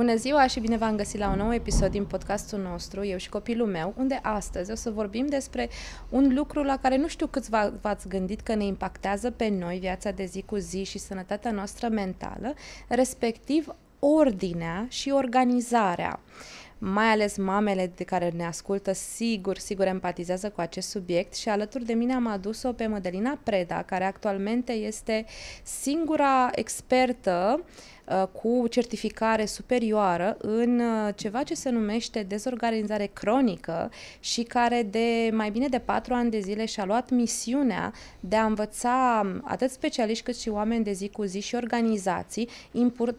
Bună ziua și bine v-am găsit la un nou episod din podcastul nostru, Eu și copilul meu, unde astăzi o să vorbim despre un lucru la care nu știu câți v-ați gândit că ne impactează pe noi viața de zi cu zi și sănătatea noastră mentală, respectiv ordinea și organizarea. Mai ales mamele de care ne ascultă sigur empatizează cu acest subiect și alături de mine am adus-o pe Mădălina Preda, care actualmente este singura expertă cu certificare superioară în ceva ce se numește dezorganizare cronică și care de mai bine de 4 ani de zile și-a luat misiunea de a învăța atât specialiști cât și oameni de zi cu zi și organizații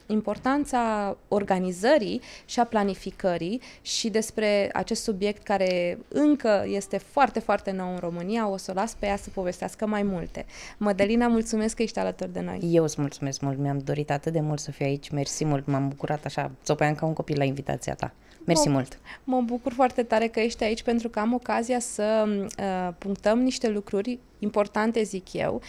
importanța organizării și a planificării și despre acest subiect care încă este foarte nou în România. O să o las pe ea să povestească mai multe. Mădălina, mulțumesc că ești alături de noi. Eu îți mulțumesc mult, mi-am dorit atât de mult să fiu aici, mersi mult, m-am bucurat așa, țopăiam ca un copil la invitația ta. Mersi mult! Mă bucur foarte tare că ești aici pentru că am ocazia să punctăm niște lucruri importante, zic eu,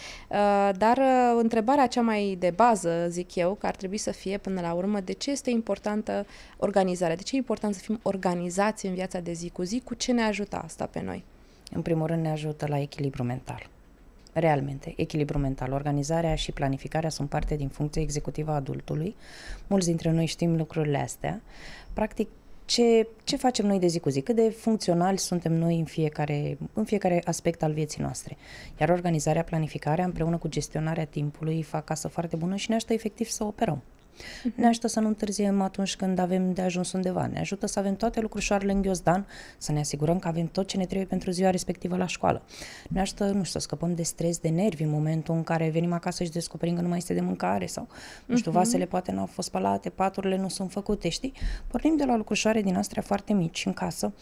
dar întrebarea cea mai de bază, zic eu, că ar trebui să fie până la urmă, de ce este importantă organizarea? De ce e important să fim organizați în viața de zi cu zi? Cu ce ne ajută asta pe noi? În primul rând ne ajută la echilibru mental. Realmente, echilibru mental. Organizarea și planificarea sunt parte din funcția executivă a adultului. Mulți dintre noi știm lucrurile astea. Practic, ce facem noi de zi cu zi? Cât de funcționali suntem noi în fiecare aspect al vieții noastre. Iar organizarea, planificarea, împreună cu gestionarea timpului, fac casă foarte bună și ne ajută efectiv să operăm. Ne ajută să nu întârziem atunci când avem de ajuns undeva. Ne ajută să avem toate lucrușoarele în ghiozdan, să ne asigurăm că avem tot ce ne trebuie pentru ziua respectivă la școală. Ne ajută, nu știu, să scăpăm de stres, de nervi în momentul în care venim acasă și descoperim că nu mai este de mâncare sau, nu știu, vasele poate nu au fost spălate, paturile nu sunt făcute, știi? Pornim de la lucrușoare din astea foarte mici în casă,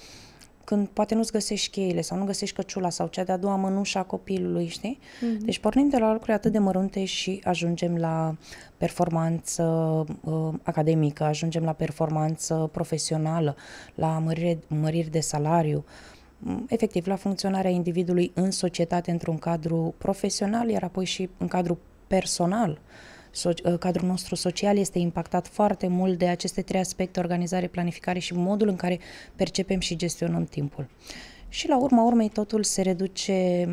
când poate nu-ți găsești cheile sau nu găsești căciula sau cea de-a doua mănușă a copilului, știi? Deci pornim de la lucruri atât de mărunte și ajungem la performanță academică, ajungem la performanță profesională, la măriri de salariu, efectiv la funcționarea individului în societate într-un cadru profesional, iar apoi și în cadru personal. Cadrul nostru social este impactat foarte mult de aceste 3 aspecte, organizare, planificare și modul în care percepem și gestionăm timpul. Și la urma urmei totul se reduce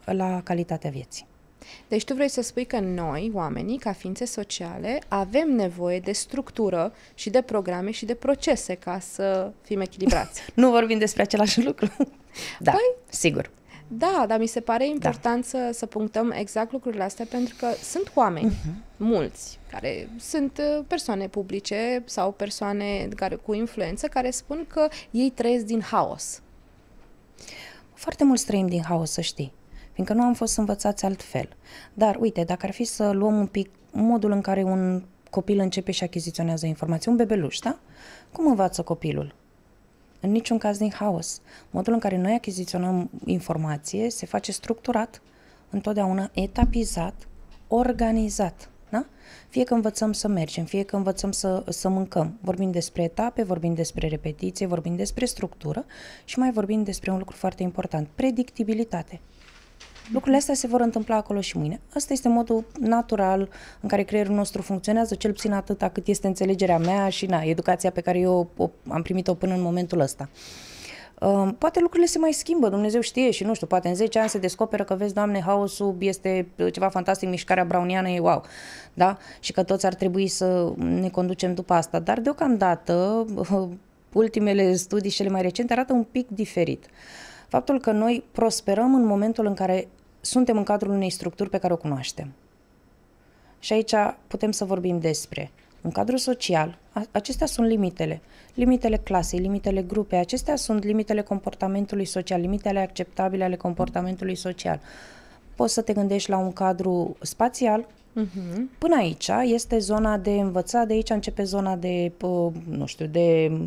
la calitatea vieții. Deci tu vrei să spui că noi, oamenii, ca ființe sociale, avem nevoie de structură și de programe și de procese ca să fim echilibrați. Nu vorbim despre același lucru? Da, păi, sigur. Da, dar mi se pare important să punctăm exact lucrurile astea, pentru că sunt oameni, mulți, care sunt persoane publice sau persoane cu influență, care spun că ei trăiesc din haos. Foarte mulți trăim din haos, să știi, fiindcă nu am fost învățați altfel. Dar, uite, dacă ar fi să luăm un pic modul în care un copil începe și achiziționează informații, un bebeluș, da? Cum învață copilul? În niciun caz din haos. Modul în care noi achiziționăm informație se face structurat, întotdeauna etapizat, organizat. Da? Fie că învățăm să mergem, fie că învățăm să mâncăm. Vorbim despre etape, vorbim despre repetiție, vorbim despre structură și mai vorbim despre un lucru foarte important, predictibilitate. Lucrurile astea se vor întâmpla acolo și mâine. Asta este modul natural în care creierul nostru funcționează, cel puțin atâta cât este înțelegerea mea și educația pe care eu am primit-o până în momentul ăsta. Poate lucrurile se mai schimbă, Dumnezeu știe și nu știu, poate în 10 ani se descoperă că vezi, Doamne, haosul este ceva fantastic, mișcarea browniană e wow, da? Și că toți ar trebui să ne conducem după asta, dar deocamdată ultimele studii, cele mai recente, arată un pic diferit. Faptul că noi prosperăm în momentul în care suntem în cadrul unei structuri pe care o cunoaștem. Și aici putem să vorbim despre un cadru social, acestea sunt limitele. Limitele clasei, limitele grupei, acestea sunt limitele comportamentului social, limitele acceptabile ale comportamentului social. Poți să te gândești la un cadru spațial. Până aici este zona de învățat, de aici începe zona de, nu știu, de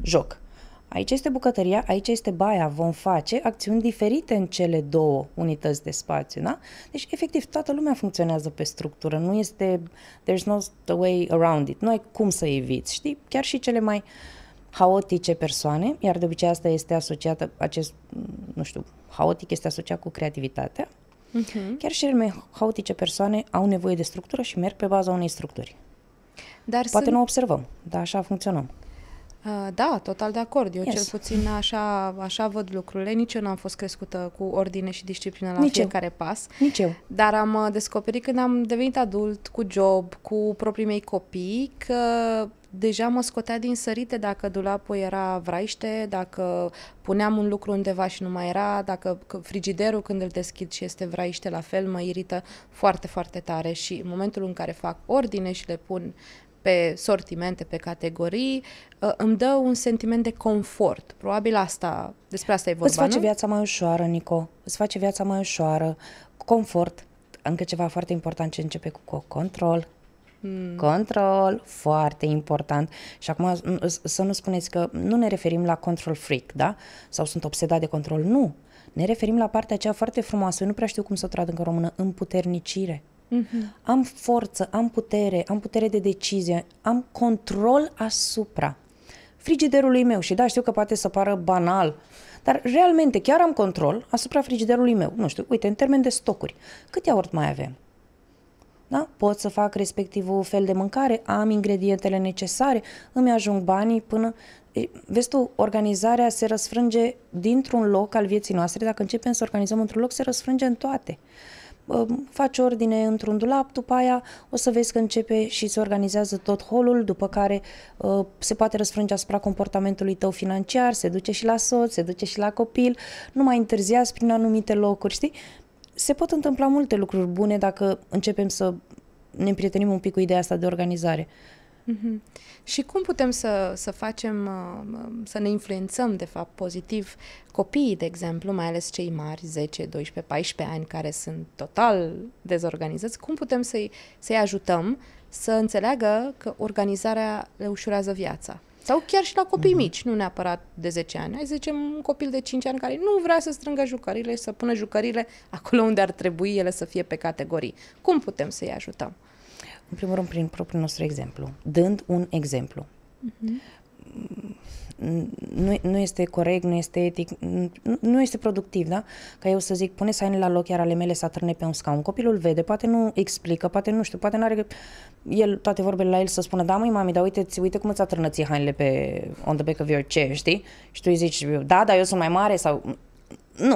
joc. Aici este bucătăria, aici este baia, vom face acțiuni diferite în cele 2 unități de spațiu, da? Deci, efectiv, toată lumea funcționează pe structură, nu este, there's no way around it, nu ai cum să eviți, știi? Chiar și cele mai haotice persoane, iar de obicei asta este asociată, acest, nu știu, haotic este asociat cu creativitatea, chiar și cele mai haotice persoane au nevoie de structură și merg pe baza unei structuri. Dar Poate nu observăm, dar așa funcționăm. Da, total de acord. Eu Yes. cel puțin așa văd lucrurile. Nici eu n-am fost crescută cu ordine și disciplină la Nici fiecare pas. Nici eu. Dar am descoperit când am devenit adult, cu job, cu proprii mei copii, că deja mă scotea din sărite dacă dulapul era vraiște, dacă puneam un lucru undeva și nu mai era, dacă frigiderul când îl deschid și este vraiște, la fel mă irită foarte, foarte tare și în momentul în care fac ordine și le pun pe sortimente, pe categorii, îmi dă un sentiment de confort. Probabil despre asta e vorba, Îți face nu? viața mai ușoară, Nico. Îți face viața mai ușoară, confort. Încă ceva foarte important ce începe cu control. Control, foarte important. Și acum să nu spuneți că nu ne referim la control freak, da? Sau sunt obsedat de control. Nu. Ne referim la partea aceea foarte frumoasă. Eu nu prea știu cum să o traduc în română. Împuternicire. Am forță, am putere de decizie, am control asupra frigiderului meu. Și da, știu că poate să pară banal, dar realmente chiar am control asupra frigiderului meu. Nu știu, uite, în termen de stocuri, cât iaurt mai avem? Da? Pot să fac respectivul fel de mâncare, am ingredientele necesare, îmi ajung banii până... Vezi tu, organizarea se răsfrânge dintr-un loc al vieții noastre. Dacă începem să organizăm într-un loc, se răsfrânge în toate. Faci ordine într-un dulap, după aia o să vezi că începe și se organizează tot holul, după care se poate răsfrânge asupra comportamentului tău financiar, se duce și la soț, se duce și la copil, nu mai întârziați prin anumite locuri, știi? Se pot întâmpla multe lucruri bune dacă începem să ne împrietenim un pic cu ideea asta de organizare. Și cum putem să facem, să ne influențăm, de fapt, pozitiv copiii, de exemplu, mai ales cei mari, 10, 12, 14 ani, care sunt total dezorganizați, cum putem să-i ajutăm să înțeleagă că organizarea le ușurează viața? Sau chiar și la copii mici, nu neapărat de 10 ani. Hai să zicem un copil de 5 ani care nu vrea să strângă jucăriile și să pună jucăriile acolo unde ar trebui ele să fie pe categorii. Cum putem să-i ajutăm? În primul rând, prin propriul nostru exemplu. Dând un exemplu. Nu este corect, nu este etic, nu este productiv, da? Ca eu să zic, pune hainele la loc, iar ale mele să atârne pe un scaun. Copilul vede, poate nu explică, poate nu știu, poate nu are el toate vorbele la el să spună, da, măi, mami, dar uite cum îți atârnă ție hainele pe on the back of your chair, știi? Și tu îi zici, da, dar eu sunt mai mare sau...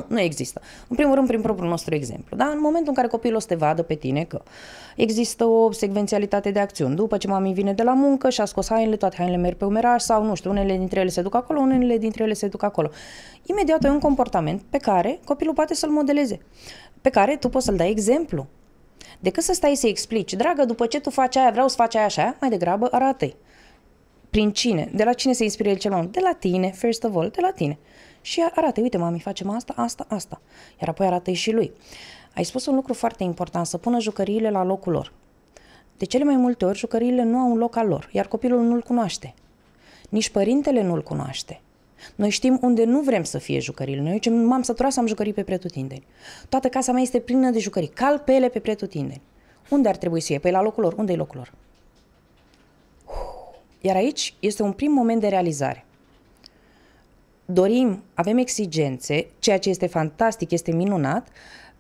Nu există. În primul rând, prin propriul nostru exemplu. Da? În momentul în care copilul o să te vadă pe tine că există o secvențialitate de acțiuni. După ce mami vine de la muncă și a scos hainele, toate hainele merg pe umeraj sau, nu știu, unele dintre ele se duc acolo, unele dintre ele se duc acolo. Imediat ai un comportament pe care copilul poate să-l modeleze, pe care tu poți să-l dai exemplu. Decât să stai să-i explici, dragă, după ce tu faci aia, vreau să faci aia și aia, mai degrabă arată-i. Prin cine? De la cine se inspiră el cel mai mult? De la tine, first of all, de la tine. Și arată, uite, mami, facem asta. Iar apoi arată-i și lui. Ai spus un lucru foarte important, să pună jucăriile la locul lor. De cele mai multe ori, jucăriile nu au un loc al lor, iar copilul nu-l cunoaște. Nici părintele nu-l cunoaște. Noi știm unde nu vrem să fie jucăriile. Noi zicem, m-am săturat să am jucării pe pretutindeni. Toată casa mea este plină de jucării. Cal pe ele pe pretutindeni. Unde ar trebui să fie? Păi la locul lor. Unde e locul lor? Iar aici este un prim moment de realizare. Dorim, avem exigențe, ceea ce este fantastic, este minunat.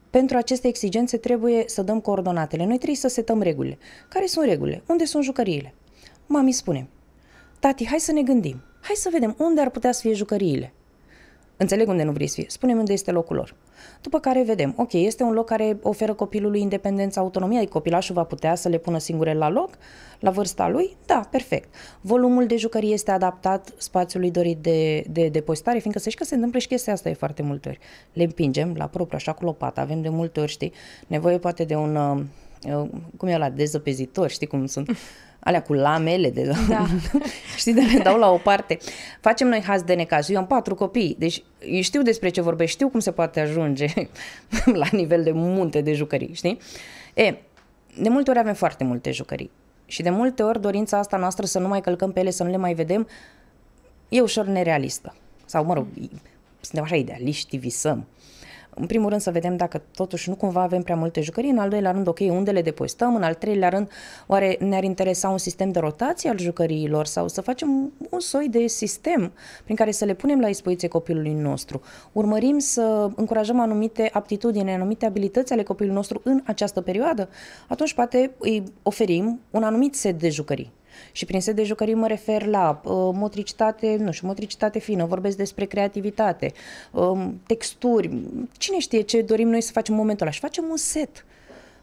Pentru aceste exigențe trebuie să dăm coordonatele. Noi trebuie să setăm regulile. Care sunt regulile? Unde sunt jucăriile? Mami spune, tati, hai să ne gândim. Hai să vedem unde ar putea să fie jucăriile. Înțeleg unde nu vrei să fie. Spune-mi unde este locul lor. După care vedem, ok, este un loc care oferă copilului independență, autonomie, adică copilașul va putea să le pună singure la loc, la vârsta lui? Da, perfect. Volumul de jucării este adaptat spațiului dorit de depozitare, fiindcă să știi că se întâmplă și chestia asta de foarte multe ori. Le împingem la propriu, așa cu lopata, avem de multe ori, știi, nevoie poate de un, cum e ăla, dezăpezitor, știi cum sunt... alea cu lamele, da. Știi, de le dau la o parte. Facem noi haz de necaz. Eu am 4 copii, deci eu știu despre ce vorbesc, știu cum se poate ajunge la nivel de munte de jucării, știi? De multe ori avem foarte multe jucării și de multe ori dorința asta noastră să nu mai călcăm pe ele, să nu le mai vedem, e ușor nerealistă. Sau, mă rog, suntem așa idealiști, visăm. În primul rând să vedem dacă totuși nu cumva avem prea multe jucării, în al doilea rând, ok, unde le depozităm, în al treilea rând, oare ne-ar interesa un sistem de rotație al jucăriilor sau să facem un soi de sistem prin care să le punem la dispoziție copilului nostru. Urmărim să încurajăm anumite aptitudini, anumite abilități ale copilului nostru în această perioadă, atunci poate îi oferim un anumit set de jucării. Și prin set de jucării mă refer la motricitate, nu știu, motricitate fină, vorbesc despre creativitate, texturi, cine știe ce dorim noi să facem în momentul ăla. Și facem un set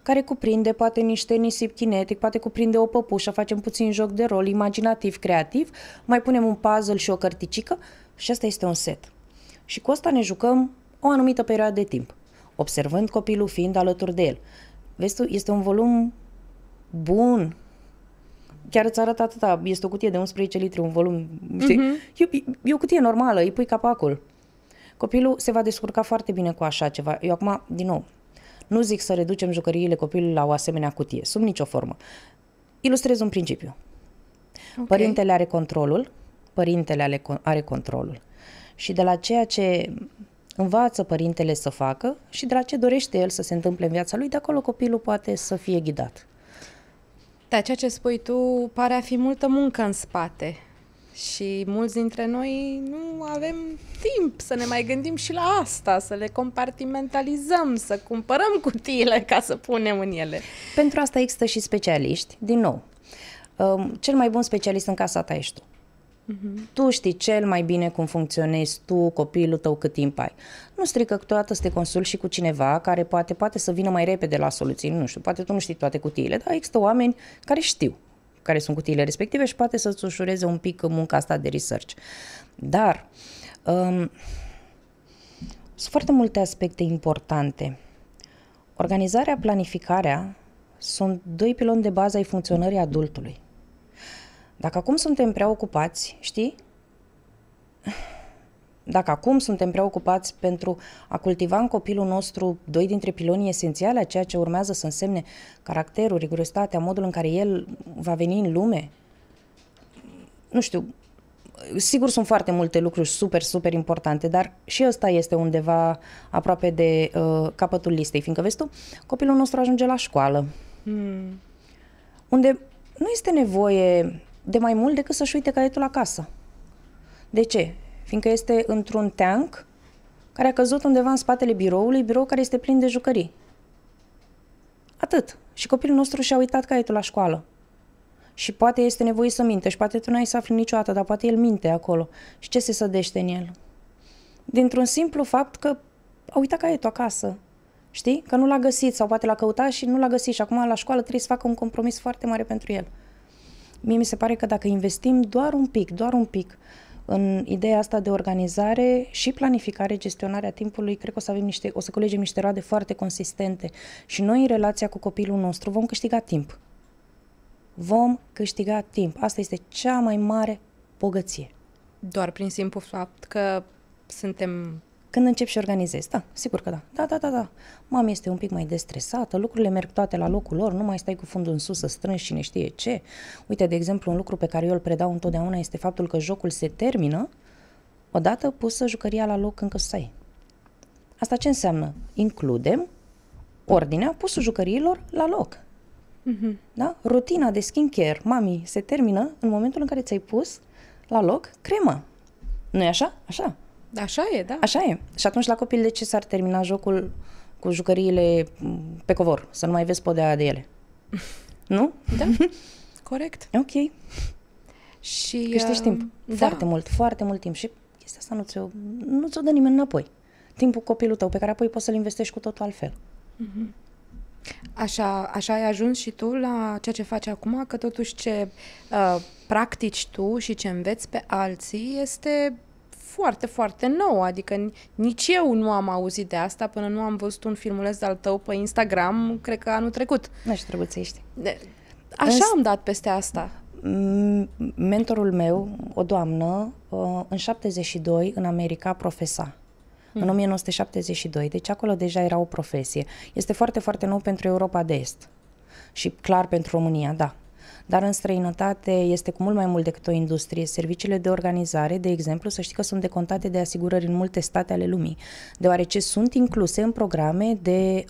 care cuprinde poate niște nisip kinetic, poate cuprinde o păpușă, facem puțin joc de rol, imaginativ, creativ, mai punem un puzzle și o cărticică și asta este un set. Și cu asta ne jucăm o anumită perioadă de timp, observând copilul fiind alături de el. Vezi tu, este un volum bun. Chiar îți arăt atâta, este o cutie de 11 litri, un volum, știi? E o cutie normală, îi pui capacul. Copilul se va descurca foarte bine cu așa ceva. Eu acum, din nou, nu zic să reducem jucăriile copilului la o asemenea cutie, sub nicio formă. Ilustrez un principiu. Okay. Părintele are controlul, are controlul. Și de la ceea ce învață părintele să facă și de la ce dorește el să se întâmple în viața lui, de acolo copilul poate să fie ghidat. Da, ceea ce spui tu pare a fi multă muncă în spate și mulți dintre noi nu avem timp să ne mai gândim și la asta, să le compartimentalizăm, să cumpărăm cutiile ca să punem în ele. Pentru asta există și specialiști, din nou. Cel mai bun specialist în casa ta ești tu. Tu știi cel mai bine cum funcționezi tu, copilul tău, cât timp ai. Nu strică câteodată să te consulți și cu cineva care poate să vină mai repede la soluții. Nu știu, poate tu nu știi toate cutiile, dar există oameni care știu care sunt cutiile respective și poate să-ți ușureze un pic munca asta de research. Dar sunt foarte multe aspecte importante. Organizarea, planificarea sunt doi piloni de bază ai funcționării adultului. Dacă acum suntem prea ocupați, știi? Dacă acum suntem prea ocupați pentru a cultiva în copilul nostru doi dintre pilonii esențiale a ceea ce urmează să însemne caracterul, rigurozitatea, modul în care el va veni în lume, nu știu, sigur sunt foarte multe lucruri super, super importante, dar și ăsta este undeva aproape de capătul listei, fiindcă, vezi tu, copilul nostru ajunge la școală, unde nu este nevoie de mai mult decât să-și uite caietul acasă. De ce? Fiindcă este într-un tank care a căzut undeva în spatele biroului, birou care este plin de jucării. Atât. Și copilul nostru și-a uitat caietul la școală. Și poate este nevoie să minte și poate tu n-ai să afli niciodată, dar poate el minte acolo. Și ce se sădește în el? Dintr-un simplu fapt că a uitat caietul acasă. Știi? Că nu l-a găsit sau poate l-a căutat și nu l-a găsit și acum la școală trebuie să facă un compromis foarte mare pentru el. Mie mi se pare că dacă investim doar un pic în ideea asta de organizare și planificare, gestionarea timpului, cred că o să culegem niște roade foarte consistente și noi în relația cu copilul nostru vom câștiga timp. Vom câștiga timp. Asta este cea mai mare bogăție. Doar prin simplu fapt că suntem... Când încep și organizezi, da, sigur că da. Da. Mama este un pic mai destresată, lucrurile merg toate la locul lor, nu mai stai cu fundul în sus să strângi cine știe ce. Uite, de exemplu, un lucru pe care eu îl predau întotdeauna este faptul că jocul se termină odată pusă jucăria la loc încă stai. Asta ce înseamnă? Includem ordinea pusul jucăriilor la loc. Da? Rutina de skincare, mami, se termină în momentul în care ți-ai pus la loc crema. Nu-i așa? Așa. Așa e, da. Așa e. Și atunci la copil de ce s-ar termina jocul cu jucăriile pe covor? Să nu mai vezi podea de ele. Nu? Da, corect. Ok. Și câștigi timp. Da. Foarte mult timp. Și chestia asta nu ți-o dă nimeni înapoi. Timpul copilul tău, pe care apoi poți să-l investești cu totul altfel. Așa ai ajuns și tu la ceea ce faci acum, că totuși ce practici tu și ce înveți pe alții este foarte, foarte nou, adică nici eu nu am auzit de asta până nu am văzut un filmuleț de-al tău pe Instagram, cred că anul trecut. Nu știu, trebuie să știi. Așa am dat peste asta. Mentorul meu, o doamnă, în 72 în America profesa. În 1972, deci acolo deja era o profesie. Este foarte, foarte nou pentru Europa de Est și clar pentru România, da. Dar în străinătate este cu mult mai mult decât o industrie. Serviciile de organizare, de exemplu, să știi că sunt decontate de asigurări în multe state ale lumii, deoarece sunt incluse în programe de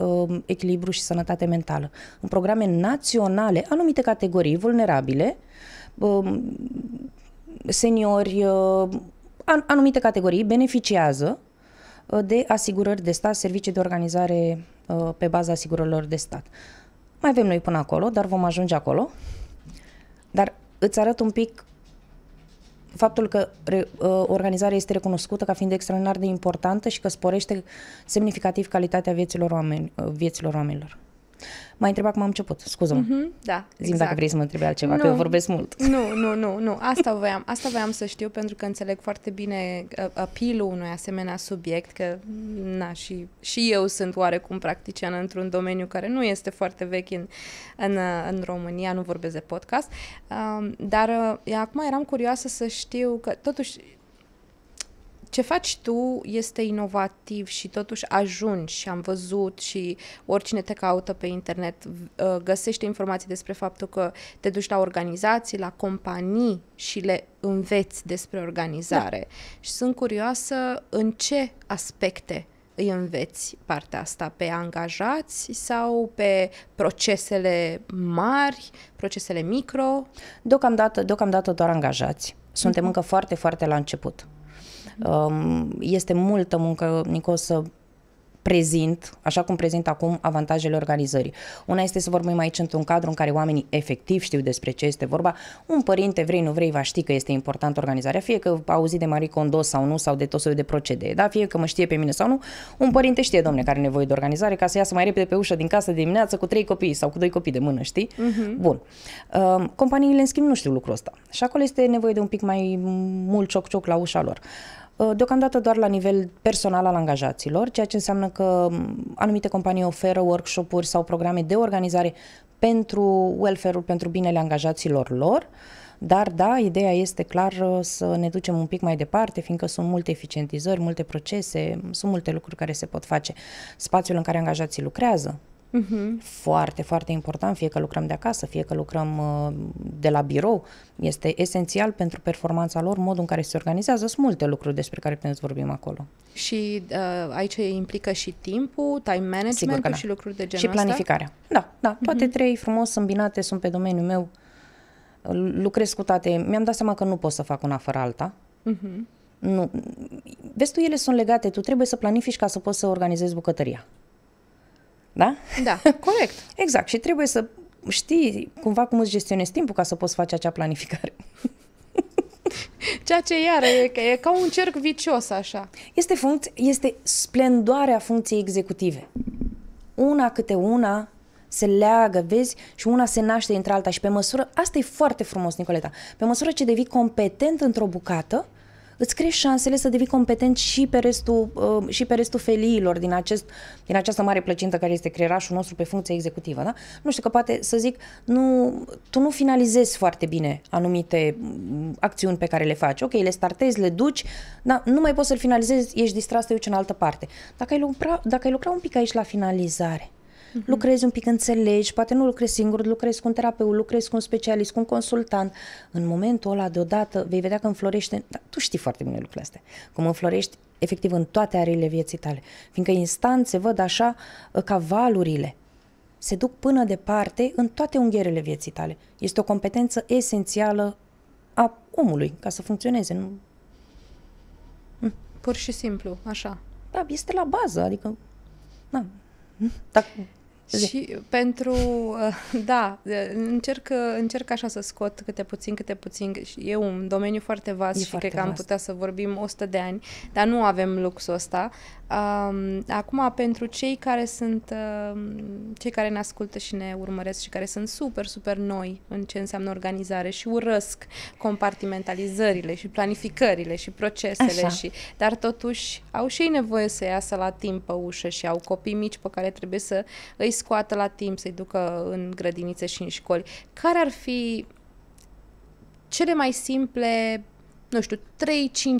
echilibru și sănătate mentală. În programe naționale, anumite categorii vulnerabile, seniori, anumite categorii beneficiază de asigurări de stat, servicii de organizare pe baza asigurărilor de stat. Mai avem noi până acolo, dar vom ajunge acolo. Dar îți arăt un pic faptul că organizarea este recunoscută ca fiind extraordinar de importantă și că sporește semnificativ calitatea vieților oamenilor. M-ai întrebat cum am început, scuză-mă. Da, Zi-mi exact. Dacă vrei să mă întrebi altceva, că eu vorbesc mult. Nu. Asta voiam să știu, pentru că înțeleg foarte bine appeal-ul unui asemenea subiect, că și eu sunt oarecum practician într-un domeniu care nu este foarte vechi în România, nu vorbesc de podcast, dar acum eram curioasă să știu că totuși ce faci tu este inovativ și totuși ajungi și am văzut și oricine te caută pe internet găsește informații despre faptul că te duci la organizații, la companii și le înveți despre organizare. Da. Și sunt curioasă în ce aspecte îi înveți partea asta, pe angajați sau pe procesele mari, procesele micro? Deocamdată doar angajați. Suntem încă foarte, foarte la început. Este multă muncă, Nico, să prezint, așa cum prezint acum, avantajele organizării. Una este să vorbim aici într-un cadru în care oamenii efectiv știu despre ce este vorba. Un părinte, vrei, nu vrei, va ști că este important organizarea, fie că a auzit de Marie Kondo sau nu, sau de tot soiul de procedee, da? Fie că mă știe pe mine sau nu. Un părinte știe, domne, care are nevoie de organizare ca să iasă mai repede pe ușă din casă de dimineață cu 3 copii sau cu 2 copii de mână, știi? Bun. Companiile, în schimb, nu știu lucrul ăsta. Și acolo este nevoie de un pic mai mult cioc-cioc la ușa lor. Deocamdată doar la nivel personal al angajaților, ceea ce înseamnă că anumite companii oferă workshop-uri sau programe de organizare pentru welfare-ul, pentru binele angajaților lor, dar da, ideea este clar să ne ducem un pic mai departe, fiindcă sunt multe eficientizări, multe procese, sunt multe lucruri care se pot face. Spațiul în care angajații lucrează, foarte, foarte important, fie că lucrăm de acasă, fie că lucrăm de la birou, este esențial pentru performanța lor, modul în care se organizează. Sunt multe lucruri despre care putem să vorbim acolo. Și aici implică și timpul, time management și lucruri de genul ăsta? Și planificarea. Da, toate trei frumos îmbinate sunt pe domeniul meu. Lucrez cu toate. Mi-am dat seama că nu pot să fac una fără alta. Nu. Vezi tu, ele sunt legate. Tu trebuie să planifici ca să poți să organizezi bucătăria. Da? Da, corect. Exact. Și trebuie să știi cumva cum îți gestionezi timpul ca să poți face acea planificare. Ceea ce e ca un cerc vicios, așa. Este splendoarea funcției executive. Una câte una se leagă, vezi, și una se naște dintre alta și pe măsură, asta e foarte frumos, Nicoleta, pe măsură ce devii competent într-o bucată, îți crești șansele să devii competent și pe restul feliilor din această mare plăcintă care este creierașul nostru pe funcție executivă. Da? Nu știu, că poate să zic, tu nu finalizezi foarte bine anumite acțiuni pe care le faci. Ok, le startezi, le duci, dar nu mai poți să-l finalizezi, ești distras, te duci în altă parte. Dacă ai lucra un pic aici la finalizare, lucrezi un pic, înțelegi, poate nu lucrezi singur, lucrezi cu un terapeut, lucrezi cu un specialist, cu un consultant. În momentul ăla, deodată, vei vedea că înflorește, tu știi foarte bine lucrurile astea, cum înflorești efectiv în toate areile vieții tale. Fiindcă instant se văd așa ca valurile. Se duc până departe în toate unghierele vieții tale. Este o competență esențială a omului ca să funcționeze. Nu? Pur și simplu, așa. Da, este la bază, adică... Și pentru, încerc așa să scot câte puțin, e un domeniu foarte vast și cred că am putea să vorbim 100 de ani, dar nu avem luxul ăsta. Acum, pentru cei care ne ascultă și ne urmăresc și care sunt super, super noi în ce înseamnă organizare și urăsc compartimentalizările și planificările și procesele, dar totuși au și ei nevoie să iasă la timp pe ușă și au copii mici pe care trebuie să îi scoată la timp, să-i ducă în grădinițe și în școli. Care ar fi cele mai simple nu știu, 3-5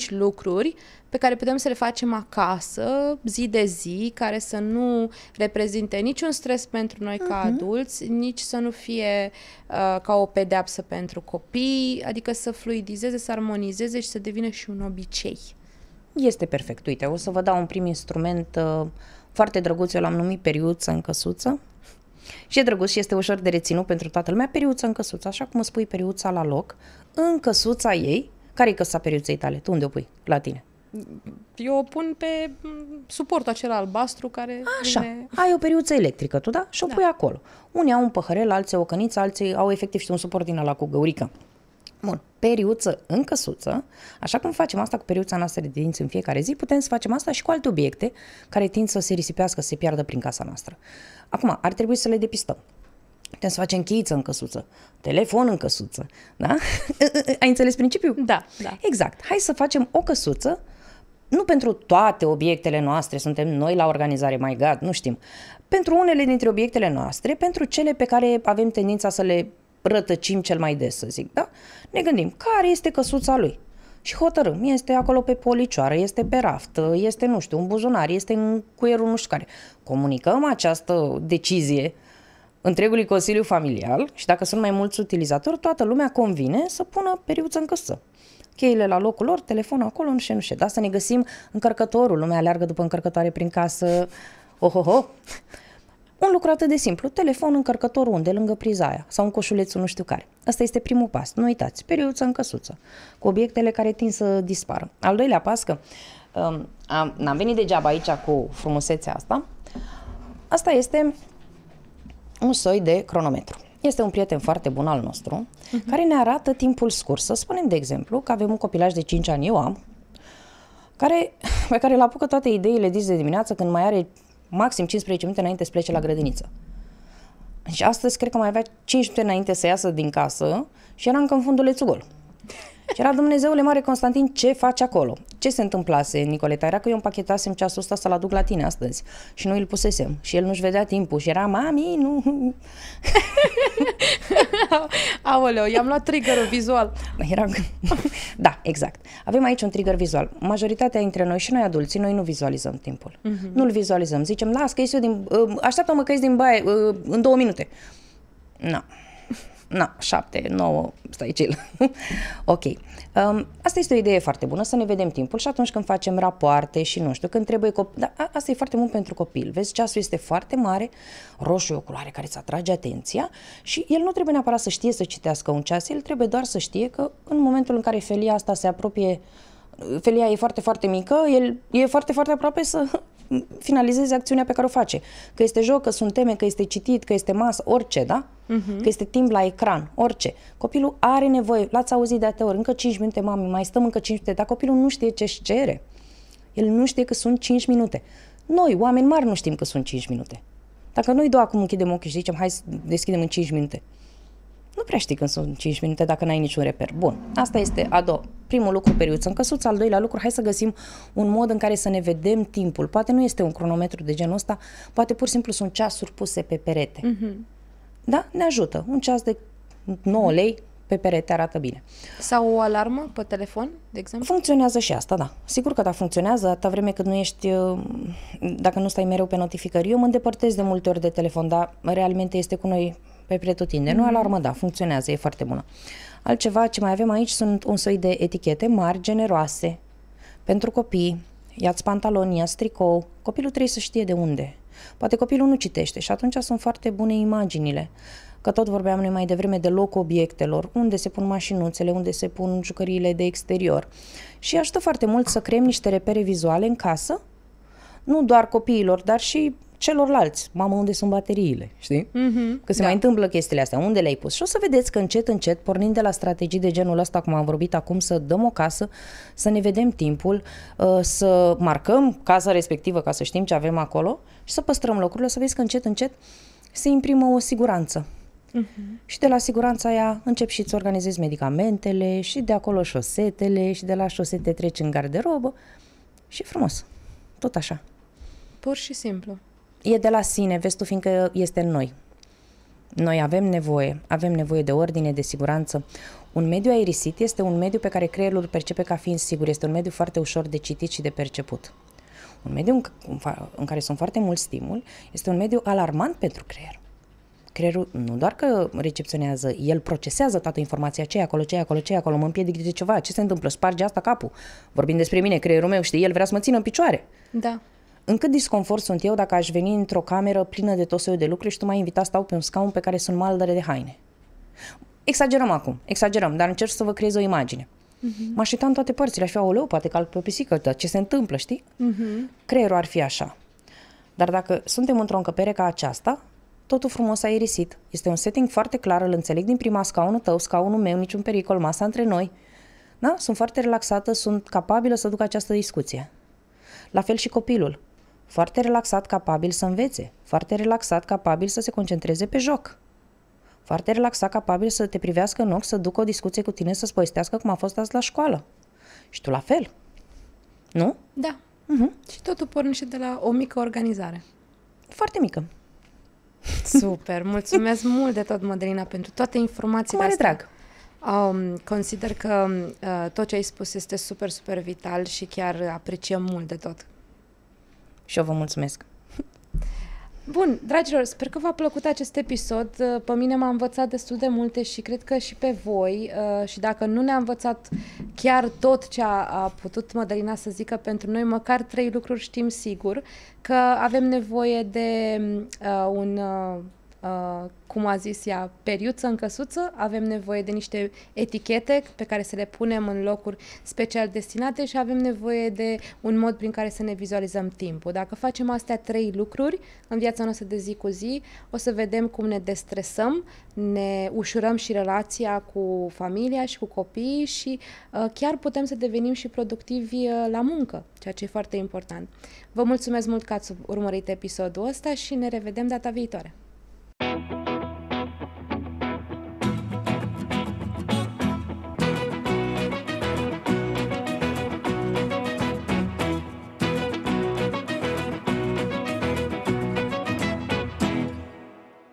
lucruri pe care putem să le facem acasă, zi de zi, care să nu reprezinte niciun stres pentru noi ca adulți, nici să nu fie ca o pedeapsă pentru copii, adică să fluidizeze, să armonizeze și să devină și un obicei. Este perfect. Uite, o să vă dau un prim instrument foarte drăguț, eu l-am numit periuță în căsuță. Și e drăguț și este ușor de reținut pentru toată lumea. Periuță în căsuță, așa cum îți pui periuța la loc, în căsuța ei. Care-i căsuța periuței tale? Tu unde o pui? La tine? Eu o pun pe suportul acela albastru care Așa, vine... ai o periuță electrică, tu, da? Și o pui acolo. Unii au un păhărel, alții o căniță, alții au efectiv și un suport din ăla cu găurică. Bun, periuță în căsuță, așa cum facem asta cu periuța noastră de dinți în fiecare zi, putem să facem asta și cu alte obiecte care tind să se risipească, să se piardă prin casa noastră. Acum, ar trebui să le depistăm. Putem să facem cheiță în căsuță, telefon în căsuță, da? Ai înțeles principiul? Da, da. Exact. Hai să facem o căsuță, nu pentru toate obiectele noastre, suntem noi la organizare, my God, nu știm. Pentru unele dintre obiectele noastre, pentru cele pe care avem tendința să le rătăcim cel mai des, să zic, da? Ne gândim, care este căsuța lui? Și hotărâm, este acolo pe policioară, este pe raft, este, nu știu, un buzunar, este în cuierul nu știu care. Comunicăm această decizie întregului consiliu familial și dacă sunt mai mulți utilizatori, toată lumea convine să pună periuță în căsuță. Cheile la locul lor, telefonul acolo, nu știu. De asta ne găsim încărcătorul, lumea aleargă după încărcătoare prin casă, ohoho. Un lucru atât de simplu, telefon, încărcător unde? Lângă priza aia sau un coșulețul nu știu care. Asta este primul pas, nu uitați, periuță în căsuță, cu obiectele care tind să dispară. Al doilea pas, că n-am venit degeaba aici cu frumusețea asta, asta este un soi de cronometru. Este un prieten foarte bun al nostru, care ne arată timpul scurs. Să spunem, de exemplu, că avem un copilaj de 5 ani, eu am, pe care îl apucă toate ideile dis de dimineață când mai are maxim 15 minute înainte să plece la grădiniță. Și astăzi cred că mai avea 5 minute înainte să iasă din casă și era încă în fundulețul gol. Și era, Dumnezeule mare Constantin, ce faci acolo? Ce se întâmplase, Nicoleta? Era că eu împachetasem ceasul ăsta să-l aduc la tine astăzi și nu îl pusesem. Și el nu-și vedea timpul și era, mami, nu... Aoleu, i-am luat trigger-ul vizual. Era... Da, exact. Avem aici un trigger vizual. Majoritatea dintre noi și noi adulții, noi nu vizualizăm timpul. Nu-l vizualizăm. Zicem, las că ies eu din... Așteaptă-mă că ies din baie în 2 minute. Nu. Na, 7, 9, stai chill. Ok. Asta este o idee foarte bună, să ne vedem timpul și atunci când facem rapoarte și nu știu, când trebuie dar asta e foarte mult pentru copil. Vezi, ceasul este foarte mare, roșu e o culoare care îți atrage atenția și el nu trebuie neapărat să știe să citească un ceas, el trebuie doar să știe că în momentul în care felia asta se apropie, felia e foarte, foarte mică, el e foarte, foarte aproape să finalizeze acțiunea pe care o face. Că este joc, că sunt teme, că este citit, că este masă, orice, da? Că este timp la ecran, orice. Copilul are nevoie, l-ați auzit de atâtea ori, încă 5 minute, mami, mai stăm încă 5 minute, dar copilul nu știe ce-și cere. El nu știe că sunt 5 minute. Noi, oameni mari, nu știm că sunt 5 minute. Dacă noi două acum închidem ochii și zicem, hai să deschidem în 5 minute. Nu prea știi când sunt 5 minute dacă n-ai niciun reper. Bun, asta este a doua. Primul lucru, periuță în căsuță. Al doilea lucru, hai să găsim un mod în care să ne vedem timpul. Poate nu este un cronometru de genul ăsta, poate pur și simplu sunt ceasuri puse pe perete. Da? Ne ajută. Un ceas de 9 lei pe perete arată bine. Sau o alarmă pe telefon, de exemplu? Funcționează și asta, da. Sigur că da, funcționează atâta vreme cât nu ești, dacă nu stai mereu pe notificări. Eu mă îndepărtez de multe ori de telefon, dar realmente este cu noi pe pretutindeni. Nu alarmă, da, funcționează, e foarte bună. Altceva ce mai avem aici sunt un soi de etichete mari, generoase, pentru copii. Ia-ți pantaloni, ia-ți tricou. Copilul trebuie să știe de unde. Poate copilul nu citește și atunci sunt foarte bune imaginile. Că tot vorbeam noi mai devreme de locul obiectelor, unde se pun mașinuțele, unde se pun jucăriile de exterior. Și ajută foarte mult să creăm niște repere vizuale în casă, nu doar copiilor, dar și celorlalți. Mamă, unde sunt bateriile, știi? Că se mai întâmplă chestiile astea. Unde le-ai pus? Și o să vedeți că încet, încet, pornind de la strategii de genul ăsta, cum am vorbit acum, să dăm o casă, să ne vedem timpul, să marcăm casa respectivă ca să știm ce avem acolo și să păstrăm locurile, să vezi că încet, încet se imprimă o siguranță. Și de la siguranța aia încep și îți organizezi medicamentele și de acolo șosetele și de la șosete treci în garderobă și frumos. Tot așa. Pur și simplu. E de la sine, vezi tu, fiindcă este în noi. Noi avem nevoie de ordine, de siguranță. Un mediu aerisit este un mediu pe care creierul îl percepe ca fiind sigur. Este un mediu foarte ușor de citit și de perceput. Un mediu în care sunt foarte mulți stimuli este un mediu alarmant pentru creier. Creierul nu doar că recepționează, el procesează toată informația, ce e acolo, mă împiedic de ceva, ce se întâmplă, sparge asta capul. Vorbim despre mine, creierul meu, știi, el vrea să mă țină în picioare. Da. În cât disconfort sunt eu dacă aș veni într-o cameră plină de tot soiul de lucruri și tu m-ai invitat să stau pe un scaun pe care sunt maldăre de haine. Exagerăm, dar încerc să vă creez o imagine. M-aș uita în toate părțile, aș fi, aoleu, poate calc pe o pisică, dar ce se întâmplă, știi? Creierul ar fi așa. Dar dacă suntem într-o încăpere ca aceasta, totul frumos aerisit. Este un setting foarte clar, îl înțeleg din prima, scaunul tău, scaunul meu, niciun pericol, masa între noi. Da? Sunt foarte relaxată, sunt capabilă să duc această discuție. La fel și copilul. Foarte relaxat, capabil să învețe. Foarte relaxat, capabil să se concentreze pe joc. Foarte relaxat, capabil să te privească în ochi, să ducă o discuție cu tine, să-ți povestească cum a fost azi la școală. Și tu la fel. Nu? Da. Și totul pornește de la o mică organizare. Foarte mică. Super, mulțumesc mult de tot, Mădălina, pentru toate informațiile astea. Cu mare drag. Consider că tot ce ai spus este super, super vital și chiar apreciem mult de tot. Și eu vă mulțumesc. Bun, dragilor, sper că v-a plăcut acest episod. Pe mine m-a învățat destul de multe și cred că și pe voi. Și dacă nu ne-a învățat chiar tot ce a putut Mădălina să zică pentru noi, măcar 3 lucruri știm sigur, că avem nevoie de cum a zis ea, periuță în căsuță, avem nevoie de niște etichete pe care să le punem în locuri special destinate și avem nevoie de un mod prin care să ne vizualizăm timpul. Dacă facem astea 3 lucruri în viața noastră de zi cu zi, o să vedem cum ne destresăm, ne ușurăm și relația cu familia și cu copiii și chiar putem să devenim și productivi la muncă, ceea ce e foarte important. Vă mulțumesc mult că ați urmărit episodul ăsta și ne revedem data viitoare.